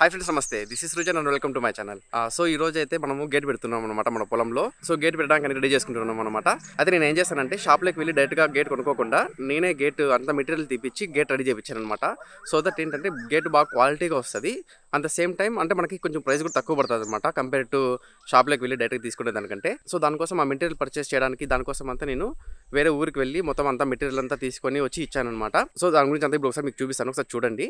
Hi friends, నమస్తే. This is Rujan and welcome to my channel. So ఈ రోజు అయితే మనము గేట్ పెడుతున్నాం అనమాట మన పొలంలో. సో గేట్ పెట్టడానికి రెడీ చేసుకుంటున్నాం అనమాట. అయితే నేను ఏం చేస్తానంటే షాప్లోకి వెళ్ళి డైరెక్ట్గా గేట్ కొనుక్కోకుండా నేనే గేట్ అంత మెటీరియల్ తీపిచ్చి గేట్ రెడీ చేయించాను అనమాట. సో దట్ ఏంటంటే గేట్ బాగా క్వాలిటీగా వస్తుంది. అట్ ద సేమ్ టైం అంటే మనకి కొంచెం ప్రైస్ కూడా తక్కువ పడుతుంది అనమాట కంపేర్ టు షాప్లోకి వెళ్ళి డైరెక్ట్గా తీసుకునే దానికంటే. సో దానికోసం ఆ మెటీరియల్ పర్చేస్ చేయడానికి దానికోసం అంతా నేను వేరే ఊరికి వెళ్ళి మొత్తం అంతా మెటీరియల్ అంతా తీసుకొని వచ్చి ఇచ్చాను అనమాట. సో దాని గురించి అంతా ఇప్పుడు ఒకసారి మీకు చూపిస్తాను, ఒకసారి చూడండి.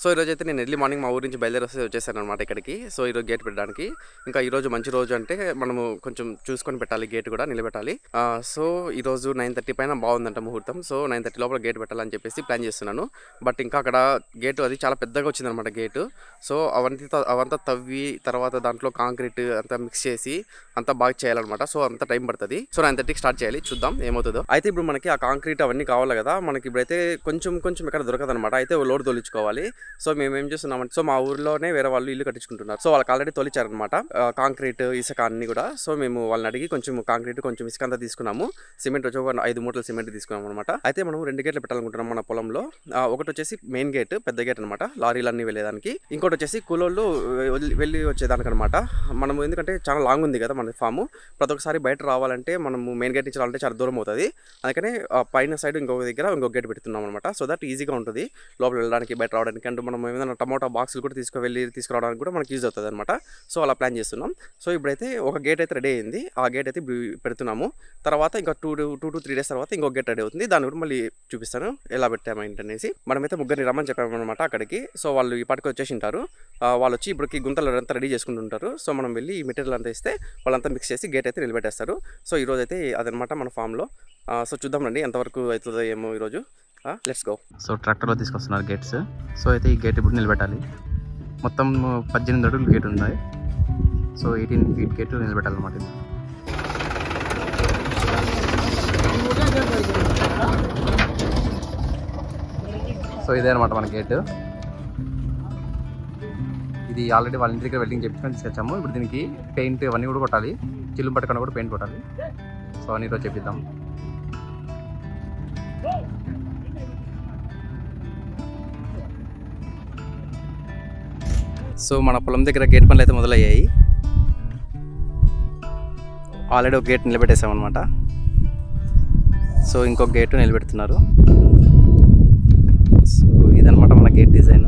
సో ఈరోజు అయితే నేను ఎర్లీ మార్నింగ్ మా ఊరి నుంచి బయలుదేరి వచ్చేసాను అనమాట ఇక్కడికి. సో ఈరోజు గేట్ పెట్టడానికి. ఇంకా ఈరోజు మంచి రోజు అంటే మనము కొంచెం చూసుకొని పెట్టాలి, గేట్ కూడా నిలబెట్టాలి. సో ఈరోజు 9:30 పైన బాగుందంట ముహూర్తం. సో 9:30 లోపల గేట్ పెట్టాలని చెప్పేసి ప్లాన్ చేస్తున్నాను. బట్ ఇంకా అక్కడ గేటు అది చాలా పెద్దగా వచ్చిందనమాట గేటు. సో అవంతా తవ్వి తర్వాత దాంట్లో కాంక్రీట్ అంతా మిక్స్ చేసి అంతా బాగా చేయాలన్నమాట. సో అంత టైం పడుతుంది. సో 9:30కి స్టార్ట్ చేయాలి, చూద్దాం ఏమవుతుందో. అయితే ఇప్పుడు మనకి ఆ కాంక్రీట్ అవన్నీ కావాలి కదా, మనకి ఇప్పుడైతే కొంచెం ఇక్కడ దొరకదనమాట. అయితే లోడ్ తోలించుకోవాలి. సో మేము ఏం చేస్తున్నామంటే, సో మా ఊర్లోనే వేరే వాళ్ళు ఇల్లు కట్టించుకుంటున్నారు. సో వాళ్ళకి ఆల్రెడీ తోలిచ్చారనమాట కాంక్రీట్ ఇసుక అన్ని కూడా. సో మేము వాళ్ళని అడిగి కొంచెం కాంక్రీట్ కొంచెం ఇసుక అంతా తీసుకున్నాము. సిమెంట్ వచ్చి ఒక 5 మూటలు సిమెంట్ తీసుకున్నాం అనమాట. అయితే మనం 2 గేట్లు పెట్టాలనుకుంటున్నాం మన పొలంలో. ఒకటి వచ్చేసి మెయిన్ గేట్, పెద్ద గేట్ అనమాట, లారీలన్నీ వెళ్ళేదానికి. ఇంకోటి వచ్చేసి కూలోళ్ళు వెళ్ళి వచ్చేదానికి అనమాట. మనము ఎందుకంటే చాలా లాంగ్ ఉంది కదా మన ఫాము, ప్రతి ఒక్కసారి బయట రావాలంటే మనము మెయిన్ గేట్ నుంచి రావాలంటే చాలా దూరం అవుతుంది. అందుకనే పైన సైడ్ ఇంకొక దగ్గర ఇంకొక గేట్ పెడుతున్నాం అనమాట. సో దట్ ఈజీగా ఉంటుంది లోపల వెళ్ళడానికి బయట రావడానికి. అంటే మనం ఏమైనా టమోటా బాక్సులు కూడా తీసుకురావడానికి కూడా మనకి యూజ్ అవుతుంది అనమాట. సో అలా ప్లాన్ చేస్తున్నాం. సో ఇప్పుడైతే ఒక గేట్ అయితే రెడీ అయింది. ఆ గేట్ అయితే పెడుతున్నాము. తర్వాత ఇంకా 2 to 3 days తర్వాత ఇంకో గేట్ రెడీ అవుతుంది. దాన్ని కూడా మళ్ళీ చూపిస్తాను ఎలా పెట్టాము ఏంటనేసి. మనమైతే ముగ్గురిని రమ్మని చెప్పామన్నమాట అక్కడికి. సో వాళ్ళు ఈ పాటికి వచ్చేసి ఉంటారు. వాళ్ళు వచ్చి ఇప్పటికి గుంతలు అంతా రెడీ చేసుకుంటుంటారు. సో మనం వెళ్ళి ఈ మెటీరియల్ అంతా ఇస్తే వాళ్ళంతా మిక్స్ చేసి గేట్ అయితే నిలబెట్టేస్తారు. సో ఈరోజు అయితే అదనమాట మన ఫామ్లో. సో చూద్దాం రండి ఎంతవరకు అవుతుందో ఏమో ఈరోజు. Let's go. సో ట్రాక్టర్లో తీసుకొస్తున్నారు గేట్స్. సో అయితే ఈ గేట్ ఇప్పుడు నిలబెట్టాలి. మొత్తం 18 అడుగులు గేట్ ఉన్నాయి. సో 18 feet గేట్ నిలబెట్టాలన్నమాట. సో ఇదే అనమాట మన గేట్. ఇది ఆల్రెడీ వాళ్ళ ఇంటి దగ్గర వెల్డింగ్ చెప్పుకొని తీసుకొచ్చాము. ఇప్పుడు దీనికి పెయింట్ అవన్నీ కూడా కొట్టాలి. చిల్లు పట్టుకొని కూడా పెయింట్ కొట్టాలి. సో అన్ని రోజు చెప్పిద్దాం. సో మన పొలం దగ్గర గేట్ పనులు అయితే మొదలయ్యాయి. ఆల్రెడీ ఒక గేట్ నిలబెట్టేసామన్నమాట. సో ఇంకొక గేటు నిలబెడుతున్నారు. సో ఇదనమాట మన గేట్ డిజైన్.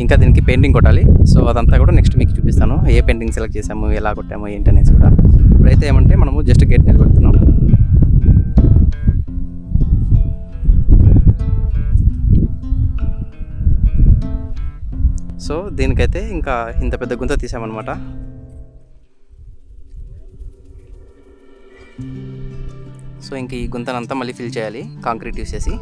ఇంకా దీనికి పెయింటింగ్ కొట్టాలి. సో అదంతా కూడా నెక్స్ట్ మీకు చూపిస్తాను, ఏ పెయింటింగ్ సెలెక్ట్ చేసాము, ఎలా కొట్టాము ఏంటనేసి కూడా. ఇప్పుడైతే ఏమంటే మనము జస్ట్ గేట్ నిలబెడుతున్నాం. సో దీనికైతే ఇంకా ఇంత పెద్ద గుంత తీసామన్నమాట. సో ఇంక ఈ గుంతనంతా మళ్ళీ ఫిల్ చేయాలి కాంక్రీట్ యూస్ చేసి.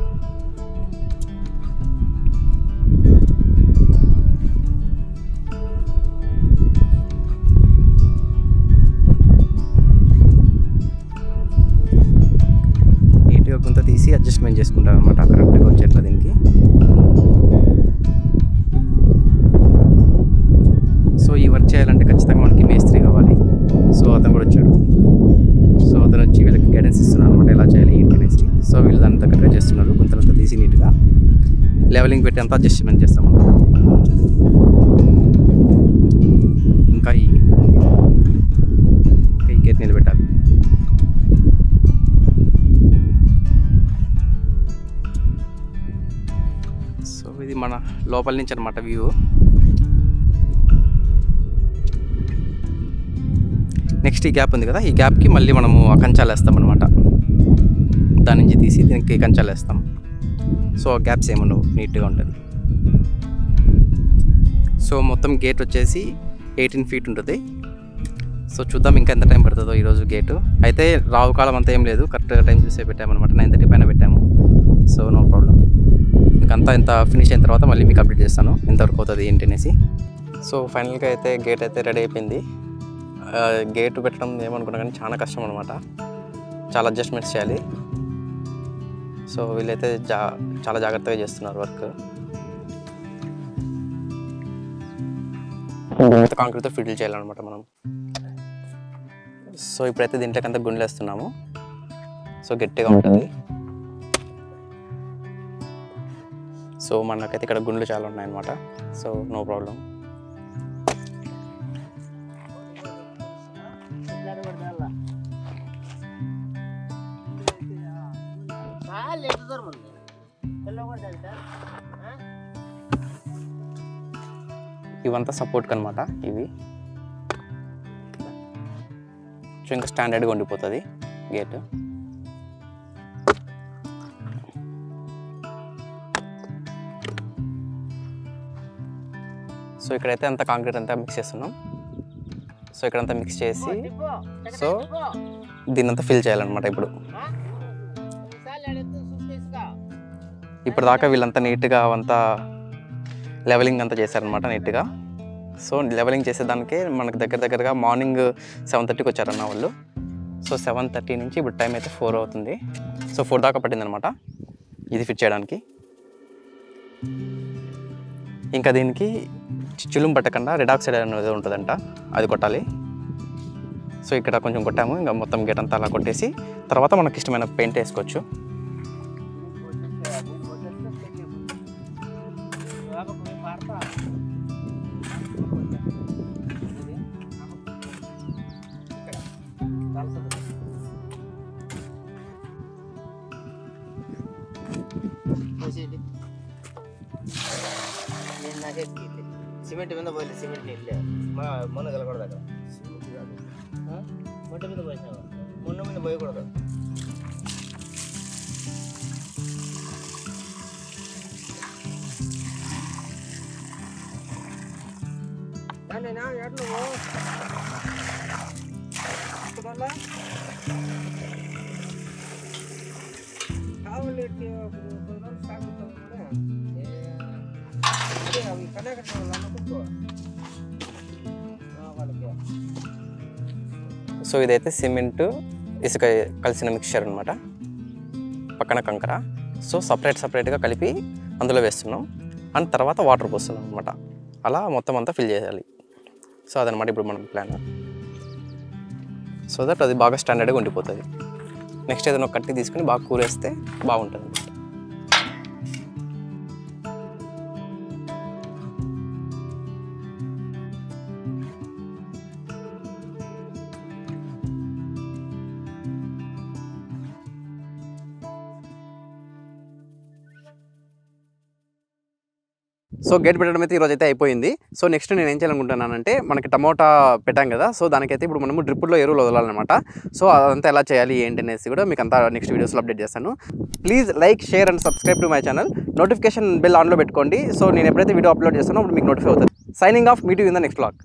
నీట్గా గుంత తీసి అడ్జస్ట్మెంట్ చేసుకుంటాం అనమాట కరెక్ట్గా వచ్చేట్లా దీనికి. సో ఈ వర్క్ చేయాలంటే ఖచ్చితంగా మనకి మేస్త్రి కావాలి. లెవెలింగ్ పెట్టి అంతా అడ్జస్ట్మెంట్ చేస్తాం. ఇంకా ఈ గేట్ నిలబెట్టాలి. సో ఇది మన లోపల నుంచి అనమాట వ్యూ. నెక్స్ట్ ఈ గ్యాప్ ఉంది కదా, ఈ గ్యాప్కి మళ్ళీ మనము ఆ కంచాలు వేస్తాం అనమాట. దాని నుంచి తీసి దీనికి కంచాలు వేస్తాం. సో ఆ గ్యాప్స్ ఏముండవు, నీట్గా ఉంటుంది. సో మొత్తం గేట్ వచ్చేసి 18 feet ఉంటుంది. సో చూద్దాం ఇంకా ఎంత టైం పడుతుందో ఈరోజు గేటు. అయితే రావు కాలం అంతా ఏం లేదు, కరెక్ట్గా టైం చూసే పెట్టామన్నమాట. 9:30 పైన పెట్టాము. So no problem. ఇంకంతా ఇంత ఫినిష్ అయిన తర్వాత మళ్ళీ మీకు అప్డేట్ చేస్తాను ఎంతవరకు అవుతుంది ఏంటి అనేసి. సో ఫైనల్గా అయితే గేట్ అయితే రెడీ అయిపోయింది. గేటు పెట్టడం ఏమనుకున్నా కానీ చాలా కష్టం అనమాట. చాలా అడ్జస్ట్మెంట్స్ చేయాలి. సో వీళ్ళైతే చాలా జాగ్రత్తగా చేస్తున్నారు వర్క్. కాంక్రీట్తో ఫిల్ చేయాలన్నమాట మనం. సో ఇప్పుడైతే దీంట్లోకంతా గుండెలు వేస్తున్నాము. సో గట్టిగా ఉంటుంది. సో మనకైతే ఇక్కడ గుండెలు చాలా ఉన్నాయన్నమాట. So no problem. ఇవంతా సపోర్ట్ అనమాట ఇవి. సో ఇంకా స్టాండర్డ్గా ఉండిపోతుంది గేట్. సో ఇక్కడైతే అంతా కాంక్రీట్ అంతా మిక్స్ చేస్తున్నాం. సో ఇక్కడంతా మిక్స్ చేసి సో దీన్నంతా ఫిల్ చేయాలన్నమాట. ఇప్పుడు దాకా వీళ్ళంతా నీట్గా అంతా లెవెలింగ్ అంతా చేశారనమాట నీట్గా. సో లెవెలింగ్ చేసేదానికే మనకు దగ్గరగా మార్నింగ్ 7:30కి వచ్చారన్న వాళ్ళు. సో 7:30 నుంచి ఇప్పుడు టైం అయితే 4 అవుతుంది. సో 4 దాకా పట్టిందనమాట ఇది ఫిట్ చేయడానికి. ఇంకా దీనికి చిలుం పట్టకుండా రెడ్ ఆక్సైడ్ అనేది ఉంటుందంట, అది కొట్టాలి. సో ఇక్కడ కొంచెం కొట్టాము. ఇంకా మొత్తం గేట్ అంతా అలా కొట్టేసి తర్వాత మనకి ఇష్టమైన పెయింట్ వేసుకోవచ్చు. సిమెంట్ మీద పోయి సిమెంట్ నీళ్ళే మొన్న కలగూడదు. అక్కడ మొట్ట మీద పోయినావా? మొన్న మీద పోయకూడదు. సో ఇదైతే సిమెంట్ ఇసుక కలిసిన మిక్చర్ అనమాట, పక్కన కంకర. సో సపరేట్గా కలిపి అందులో వేస్తున్నాం. అండ్ తర్వాత వాటర్ పోస్తున్నాం అనమాట. అలా మొత్తం అంతా ఫిల్ చేయాలి. సో అదనమాట ఇప్పుడు మనకు ప్లాన్. సో దట్ అది బాగా స్టాండర్డ్గా ఉండిపోతుంది. నెక్స్ట్ ఏదైనా కట్టి తీసుకుని బాగా కూరేస్తే బాగుంటుంది. సో గేట్ పెట్టడం అయితే ఈరోజు అయితే అయిపోయింది. సో నెక్స్ట్ నేను ఏం చేయాలనుకుంటున్నానంటే మనకి టమోటా పెట్టాం కదా, సో దానికైతే ఇప్పుడు మనము డ్రిప్పుల్లో ఎరువులు వదలాలన్నమాట. సో అదంతా ఎలా చేయాలి ఏంటి అనేసి కూడా మీకు అంతా నెక్స్ట్ వీడియోస్లో అప్డేట్ చేస్తాను. Please like, share and subscribe to my channel. Notification bell ఆన్లో పెట్టుకోండి. సో నేను ఎప్పుడైతే వీడియో అప్లోడ్ చేస్తానో అప్పుడు మీకు నోటిఫై అవుతుంది. Signing off, meet you in the next vlog.